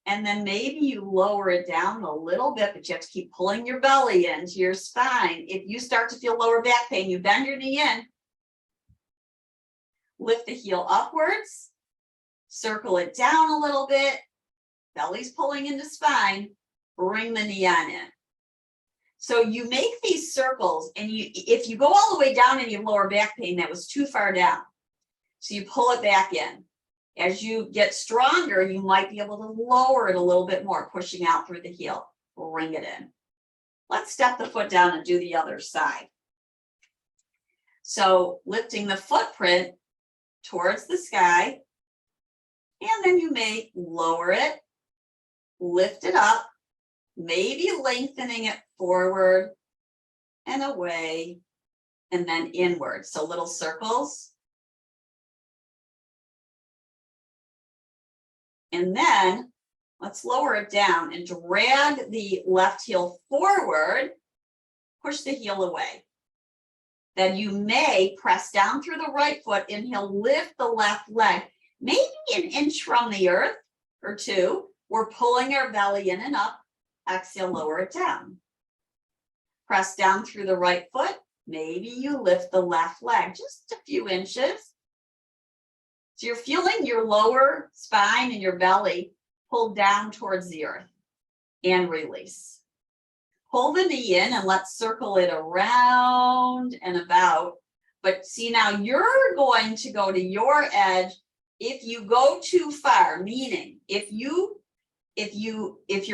And then maybe you lower it down a little bit, but you have to keep pulling your belly into your spine. If you start to feel lower back pain, you bend your knee in, lift the heel upwards, circle it down a little bit, belly's pulling into spine, bring the knee on in. So you make these circles, and if you go all the way down and you have lower back pain, that was too far down. So you pull it back in. As you get stronger, you might be able to lower it a little bit more, pushing out through the heel. Bring it in. Let's step the foot down and do the other side. So lifting the footprint towards the sky, and then you may lower it, lift it up, maybe lengthening it forward and away, and then inward. So little circles. And then let's lower it down and drag the left heel forward, push the heel away. Then you may press down through the right foot, inhale, lift the left leg, maybe an inch from the earth or two. We're pulling our belly in and up. Exhale, lower it down. Press down through the right foot. Maybe you lift the left leg just a few inches. So you're feeling your lower spine and your belly pull down towards the earth and release. Pull the knee in and let's circle it around and about. But see, now you're going to go to your edge. If you go too far, meaning if your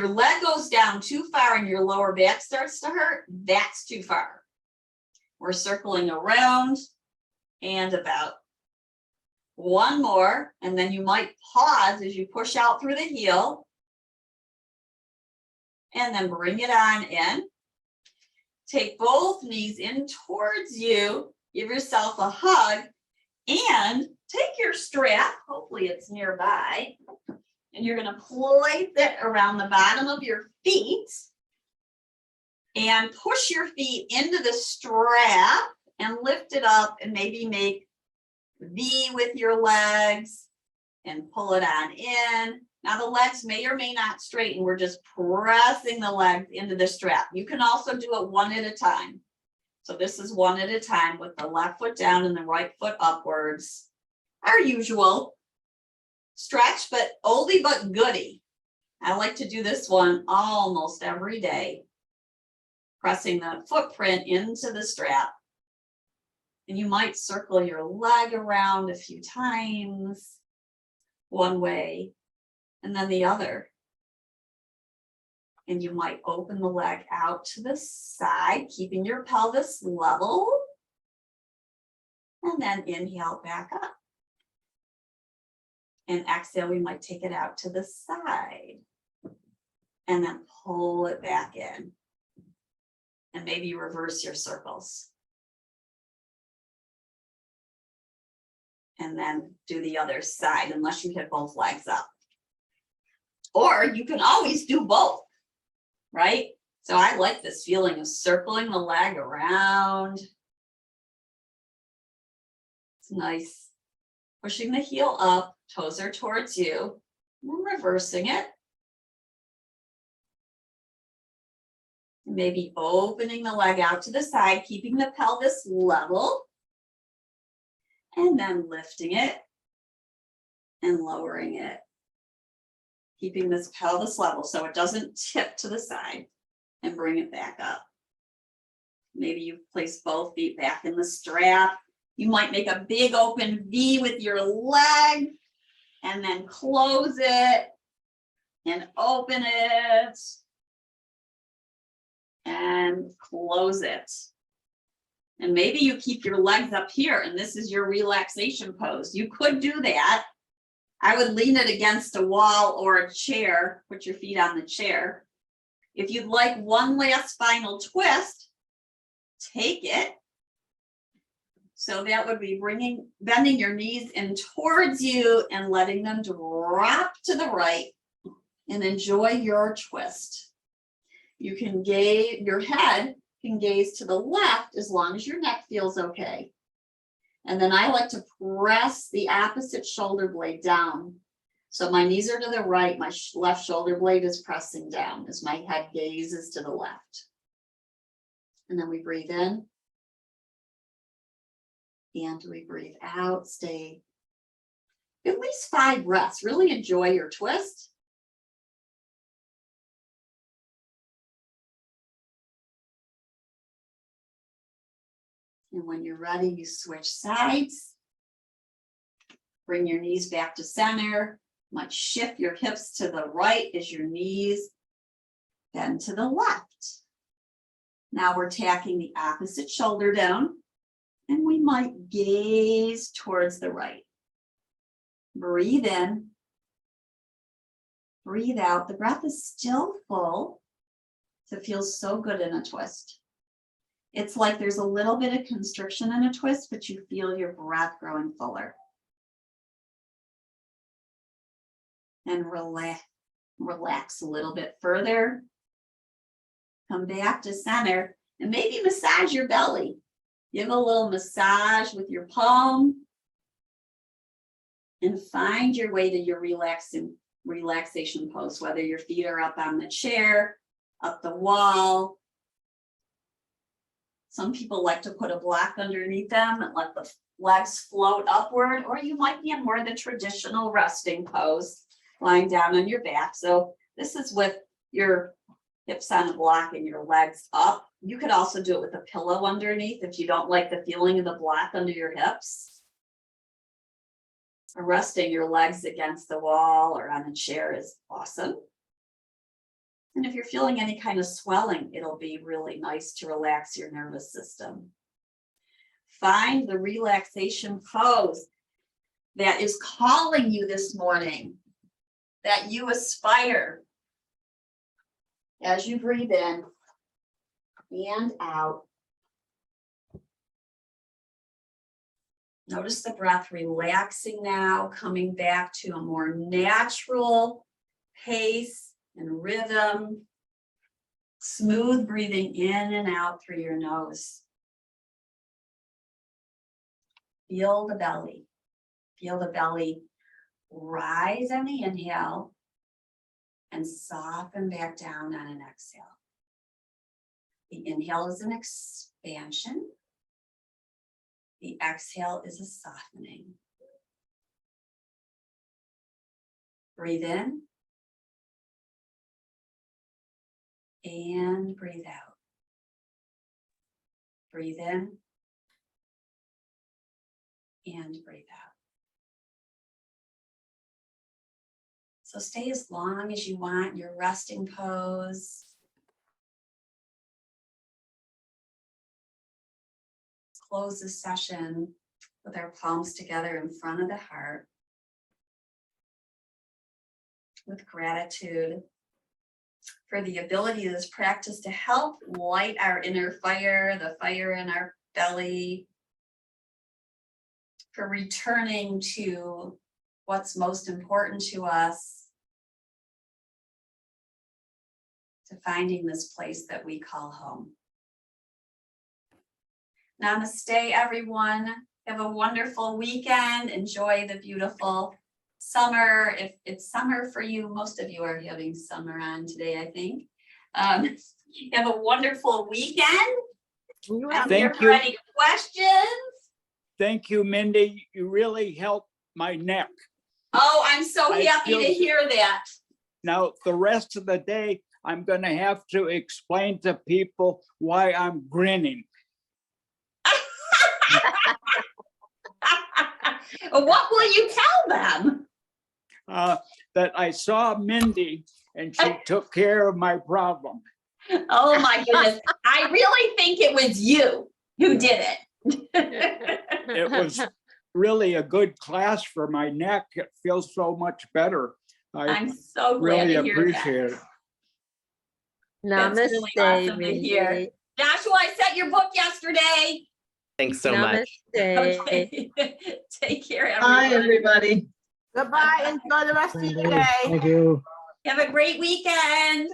leg goes down too far and your lower back starts to hurt, that's too far. We're circling around and about. One more, and then you might pause as you push out through the heel. And then bring it on in. Take both knees in towards you. Give yourself a hug. And take your strap, hopefully it's nearby, and you're going to place it around the bottom of your feet. And push your feet into the strap and lift it up and maybe make V with your legs and pull it on in. Now the legs may or may not straighten. We're just pressing the legs into the strap. You can also do it one at a time. So this is one at a time with the left foot down and the right foot upwards. Our usual stretch, but oldie but goodie. I like to do this one almost every day. Pressing the footprint into the strap. And you might circle your leg around a few times, one way, and then the other. And you might open the leg out to the side, keeping your pelvis level. And then inhale back up. And exhale, we might take it out to the side. And then pull it back in. And maybe reverse your circles. And then do the other side, unless you hit both legs up. Or you can always do both, right? So I like this feeling of circling the leg around. It's nice. Pushing the heel up, toes are towards you, and reversing it. Maybe opening the leg out to the side, keeping the pelvis level. And then lifting it and lowering it. Keeping this pelvis level so it doesn't tip to the side, and bring it back up. Maybe you place both feet back in the strap. You might make a big open V with your leg and then close it and open it and close it. And maybe you keep your legs up here and this is your relaxation pose. You could do that. I would lean it against a wall or a chair. Put your feet on the chair. If you'd like one last final twist, take it. So that would be bending your knees in towards you and letting them drop to the right, and enjoy your twist. You can gaze, your head can gaze to the left as long as your neck feels okay. And then I like to press the opposite shoulder blade down. So my knees are to the right, my left shoulder blade is pressing down as my head gazes to the left. And then we breathe in. And we breathe out, stay at least 5 breaths. Really enjoy your twist. And when you're ready, you switch sides. Bring your knees back to center. Might shift your hips to the right as your knees bend to the left. Now we're tacking the opposite shoulder down, and we might gaze towards the right. Breathe in. Breathe out. The breath is still full. So it feels so good in a twist. It's like there's a little bit of constriction in a twist, but you feel your breath growing fuller. And relax a little bit further. Come back to center and maybe massage your belly. Give a little massage with your palm. And find your way to your relaxation pose, whether your feet are up on the chair, up the wall. Some people like to put a block underneath them and let the legs float upward, or you might be in more of the traditional resting pose, lying down on your back. So this is with your hips on a block and your legs up. You could also do it with a pillow underneath if you don't like the feeling of the block under your hips. Or resting your legs against the wall or on a chair is awesome. And if you're feeling any kind of swelling, it'll be really nice to relax your nervous system. Find the relaxation pose that is calling you this morning, that you aspire. As you breathe in and out, notice the breath relaxing now, coming back to a more natural pace and rhythm. Smooth breathing in and out through your nose. Feel the belly. Feel the belly rise on the inhale and soften back down on an exhale. The inhale is an expansion. The exhale is a softening. Breathe in and breathe out. Breathe in and breathe out. So stay as long as you want in your resting pose. Close this session with our palms together in front of the heart, with gratitude for the ability of this practice to help light our inner fire, the fire in our belly, for returning to what's most important to us, to finding this place that we call home. Namaste, everyone. Have a wonderful weekend. Enjoy the beautiful summer. If it's summer for you, most of you are having summer on today, I think. Have a wonderful weekend. I'm here for any questions. Thank you, Mindy. You really helped my neck. Oh, I'm so happy to hear that. Now, the rest of the day, I'm going to have to explain to people why I'm grinning. What will you tell them? That I saw Mindy and she took care of my problem. Oh my goodness. I really think it was you who did it. It was really a good class for my neck. It feels so much better. I'm so glad really to hear appreciate it. That's really awesome to hear. Joshua, I sent your book yesterday. Thanks so much. Okay. Take care, everyone. Bye, everybody. Goodbye. Enjoy the rest of your day. Thank you. Have a great weekend.